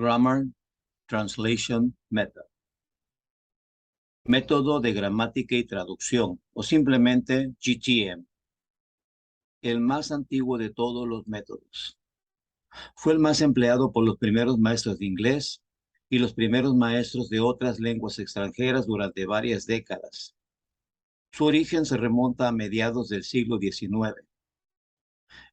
Grammar Translation Method. Método de gramática y traducción, o simplemente GTM. El más antiguo de todos los métodos. Fue el más empleado por los primeros maestros de inglés y los primeros maestros de otras lenguas extranjeras durante varias décadas. Su origen se remonta a mediados del siglo XIX.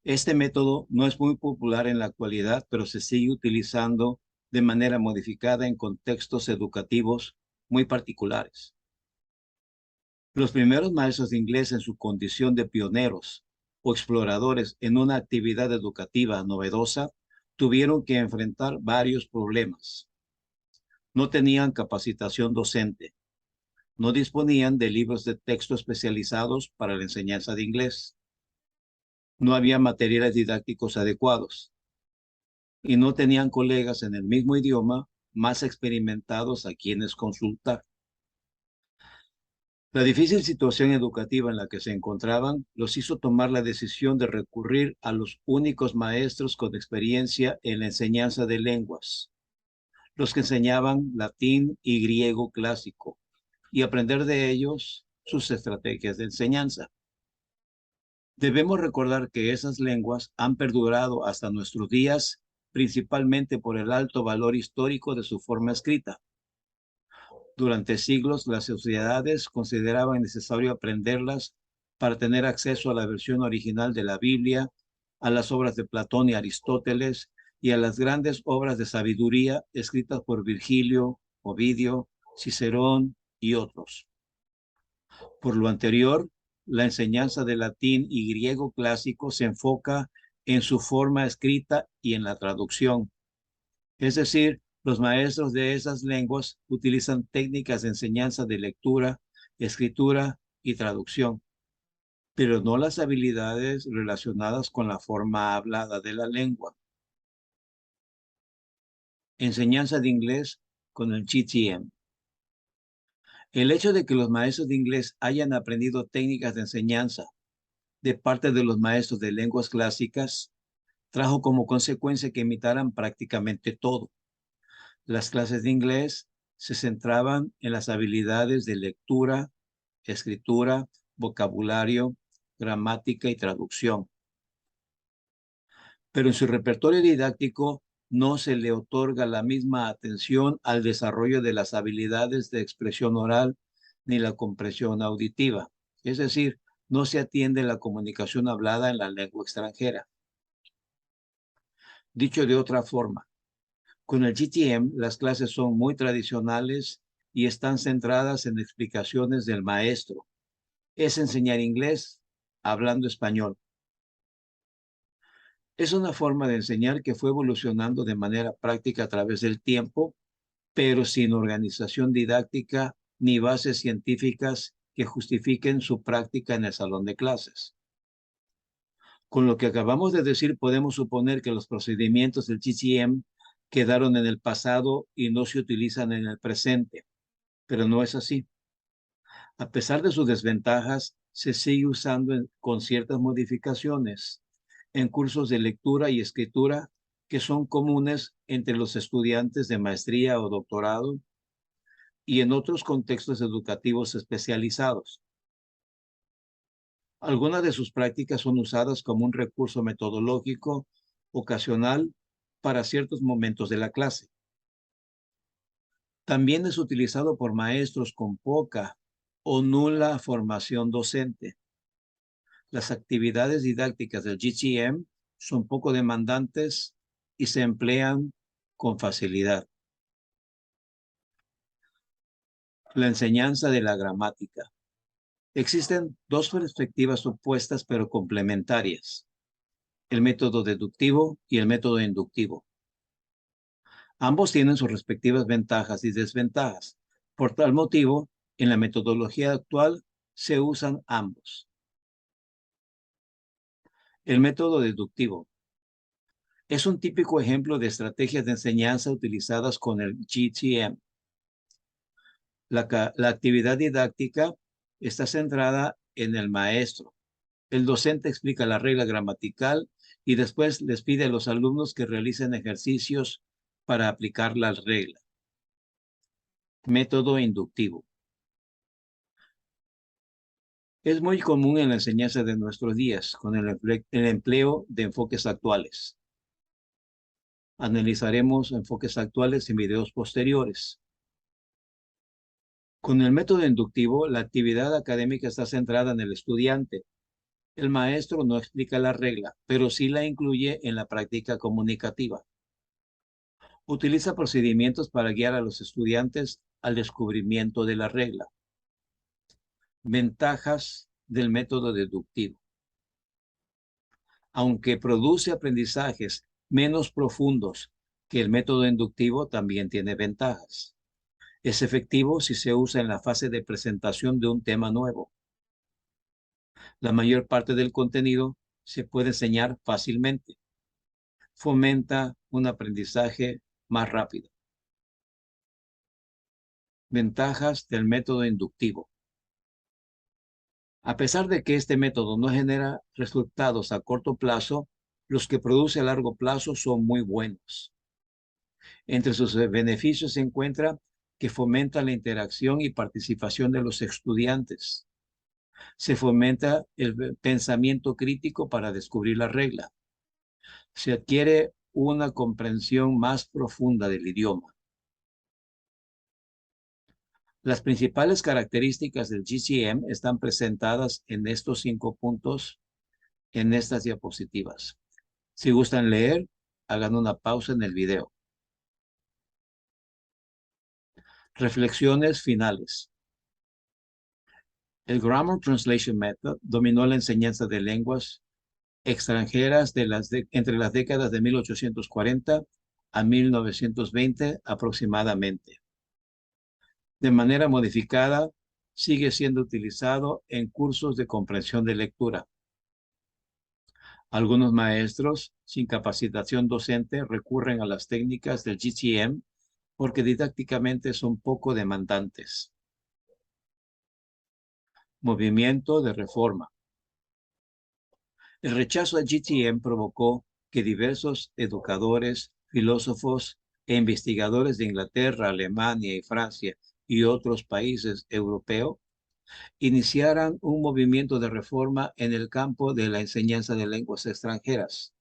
Este método no es muy popular en la actualidad, pero se sigue utilizando de manera modificada en contextos educativos muy particulares. Los primeros maestros de inglés en su condición de pioneros o exploradores en una actividad educativa novedosa tuvieron que enfrentar varios problemas. No tenían capacitación docente. No disponían de libros de texto especializados para la enseñanza de inglés. No había materiales didácticos adecuados. Y no tenían colegas en el mismo idioma más experimentados a quienes consultar. La difícil situación educativa en la que se encontraban los hizo tomar la decisión de recurrir a los únicos maestros con experiencia en la enseñanza de lenguas, los que enseñaban latín y griego clásico, y aprender de ellos sus estrategias de enseñanza. Debemos recordar que esas lenguas han perdurado hasta nuestros días, principalmente por el alto valor histórico de su forma escrita. Durante siglos, las sociedades consideraban necesario aprenderlas para tener acceso a la versión original de la Biblia, a las obras de Platón y Aristóteles y a las grandes obras de sabiduría escritas por Virgilio, Ovidio, Cicerón y otros. Por lo anterior, la enseñanza de latín y griego clásico se enfoca en su forma escrita y en la traducción. Es decir, los maestros de esas lenguas utilizan técnicas de enseñanza de lectura, escritura y traducción, pero no las habilidades relacionadas con la forma hablada de la lengua. Enseñanza de inglés con el GTM. El hecho de que los maestros de inglés hayan aprendido técnicas de enseñanza de parte de los maestros de lenguas clásicas trajo como consecuencia que imitaran prácticamente todo. Las clases de inglés se centraban en las habilidades de lectura, escritura, vocabulario, gramática y traducción. Pero en su repertorio didáctico no se le otorga la misma atención al desarrollo de las habilidades de expresión oral ni la comprensión auditiva. Es decir, no se atiende la comunicación hablada en la lengua extranjera. Dicho de otra forma, con el GTM, las clases son muy tradicionales y están centradas en explicaciones del maestro. Es enseñar inglés hablando español. Es una forma de enseñar que fue evolucionando de manera práctica a través del tiempo, pero sin organización didáctica ni bases científicas que justifiquen su práctica en el salón de clases. Con lo que acabamos de decir, podemos suponer que los procedimientos del GTM quedaron en el pasado y no se utilizan en el presente, pero no es así. A pesar de sus desventajas, se sigue usando con ciertas modificaciones en cursos de lectura y escritura que son comunes entre los estudiantes de maestría o doctorado y en otros contextos educativos especializados. Algunas de sus prácticas son usadas como un recurso metodológico ocasional para ciertos momentos de la clase. También es utilizado por maestros con poca o nula formación docente. Las actividades didácticas del GTM son poco demandantes y se emplean con facilidad. La enseñanza de la gramática. Existen dos perspectivas opuestas pero complementarias: el método deductivo y el método inductivo. Ambos tienen sus respectivas ventajas y desventajas. Por tal motivo, en la metodología actual se usan ambos. El método deductivo es un típico ejemplo de estrategias de enseñanza utilizadas con el GTM. La actividad didáctica está centrada en el maestro. El docente explica la regla gramatical y después les pide a los alumnos que realicen ejercicios para aplicar la regla. Método inductivo. Es muy común en la enseñanza de nuestros días con el empleo de enfoques actuales. Analizaremos enfoques actuales en videos posteriores. Con el método inductivo, la actividad académica está centrada en el estudiante. El maestro no explica la regla, pero sí la incluye en la práctica comunicativa. Utiliza procedimientos para guiar a los estudiantes al descubrimiento de la regla. Ventajas del método deductivo. Aunque produce aprendizajes menos profundos que el método inductivo, también tiene ventajas. Es efectivo si se usa en la fase de presentación de un tema nuevo. La mayor parte del contenido se puede enseñar fácilmente. Fomenta un aprendizaje más rápido. Ventajas del método inductivo. A pesar de que este método no genera resultados a corto plazo, los que produce a largo plazo son muy buenos. Entre sus beneficios se encuentra que fomenta la interacción y participación de los estudiantes. Se fomenta el pensamiento crítico para descubrir la regla. Se adquiere una comprensión más profunda del idioma. Las principales características del GCM están presentadas en estos 5 puntos en estas diapositivas. Si gustan leer, hagan una pausa en el video. Reflexiones finales. El Grammar Translation Method dominó la enseñanza de lenguas extranjeras entre las décadas de 1840 a 1920 aproximadamente. De manera modificada, sigue siendo utilizado en cursos de comprensión de lectura. Algunos maestros sin capacitación docente recurren a las técnicas del GTM porque didácticamente son poco demandantes. Movimiento de reforma. El rechazo al GTM provocó que diversos educadores, filósofos e investigadores de Inglaterra, Alemania y Francia y otros países europeos iniciaran un movimiento de reforma en el campo de la enseñanza de lenguas extranjeras.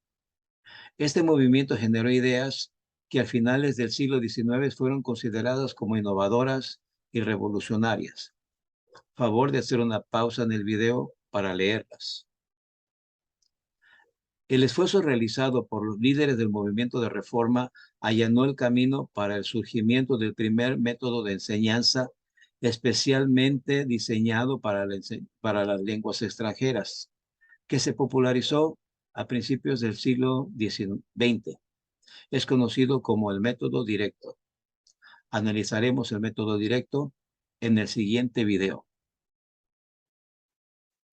Este movimiento generó ideas que a finales del siglo XIX fueron consideradas como innovadoras y revolucionarias. Favor de hacer una pausa en el video para leerlas. El esfuerzo realizado por los líderes del movimiento de reforma allanó el camino para el surgimiento del primer método de enseñanza especialmente diseñado para las lenguas extranjeras, que se popularizó a principios del siglo XX. Es conocido como el método directo. Analizaremos el método directo en el siguiente video.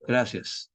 Gracias.